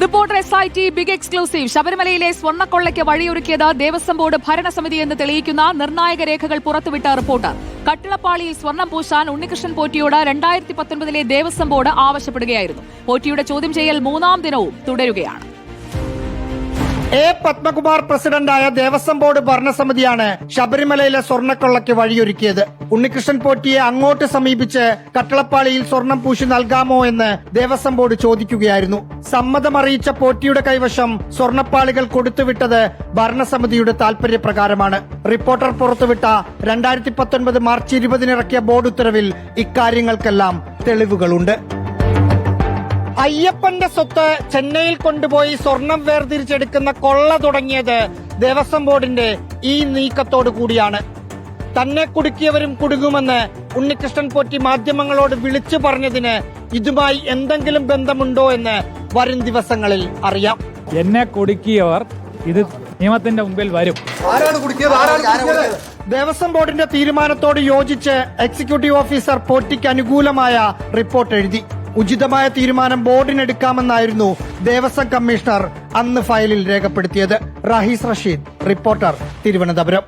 Reporter SIT big exclusive. ശബരിമലയിലെ സ്വർണ്ണക്കൊള്ളയ്ക്ക് വഴിയൊരുക്കിയത് Devaswom board ഭരണസമിതി എന്ന് തെളിയിക്കുന്ന നിർണായക രേഖകൾ പുറത്തുവിട്ട റിപ്പോർട്ടർ. കട്ടിളപ്പാളിയിൽ സ്വർണം പൂശാൻ ഉണ്ണികൃഷ്ണൻ പോറ്റിയോട് 2019 ദേവസ്വം ബോർഡ് ആവശ്യപ്പെടുകയായിരുന്നു. പോറ്റിയുടെ ചോദ്യം ചെയ്യൽ 3ാം ദിനവും തുടരുകയാണ്. പത്മകുമാർ പ്രസിഡന്റായ ദേവസ്വം ബോർഡ് ഭരണസമിതിയാണ് ശബരിമലയിലെ സ്വർണ്ണക്കൊള്ളയ്ക്ക് വഴിയൊരുക്കിയത്. ഉണ്ണികൃഷ്ണൻ പോറ്റിയെ അങ്ങോട്ട് സമീപിച്ച് കട്ടിളപ്പാളിയിൽ സ്വർണം പൂശി നൽകാമോ എന്ന് ദേവസ്വം ബോർഡ് ചോദിക്കുകയായിരുന്നു. സമ്മതമറിയിച്ച പോറ്റിയുടെ കൈവശം സ്വർണ്ണപ്പാളികൾ കൊടുത്തുവിട്ടത് ഭരണസമിതിയുടെ താൽപര്യപ്രകാരമാണ്. റിപ്പോർട്ടർ പുറത്തുവിട്ട 2019 മാർച്ച് 20 ഇറക്കിയ ബോർഡ് ഉത്തരവിൽ ഇക്കാര്യങ്ങൾക്കെല്ലാം തെളിവുകളുണ്ട്. അയ്യപ്പന്റെ സ്വത്ത് ചെന്നൈയിൽ കൊണ്ടുപോയി സ്വർണം വേർതിരിച്ചെടുക്കുന്ന കൊള്ള തുടങ്ങിയത് ദേവസ്വം ബോർഡിന്റെ ഈ നീക്കത്തോടു കൂടിയാണ്. തന്നെ കുടുക്കിയവരും കുടുങ്ങുമെന്ന് ഉണ്ണികൃഷ്ണൻ പോറ്റി മാധ്യമങ്ങളോട് വിളിച്ചു പറഞ്ഞതിന് ഇതുമായി എന്തെങ്കിലും ബന്ധമുണ്ടോ എന്ന് വരും ദിവസങ്ങളിൽ അറിയാം. എന്നെ കുടുക്കിയവർ ഇത് നിയമത്തിന്റെ മുമ്പിൽ വരും. ദേവസ്വം ബോർഡിന്റെ തീരുമാനത്തോട് യോജിച്ച് എക്സിക്യൂട്ടീവ് ഓഫീസർ പോറ്റിക്ക് അനുകൂലമായ റിപ്പോർട്ട് എഴുതി. ഉചിതമായ തീരുമാനം ബോർഡിനെടുക്കാമെന്നായിരുന്നു ദേവസ്വം കമ്മീഷണർ അന്ന് ഫയലിൽ രേഖപ്പെടുത്തിയത്. റഹീസ് റഷീദ്, റിപ്പോർട്ടർ, തിരുവനന്തപുരം.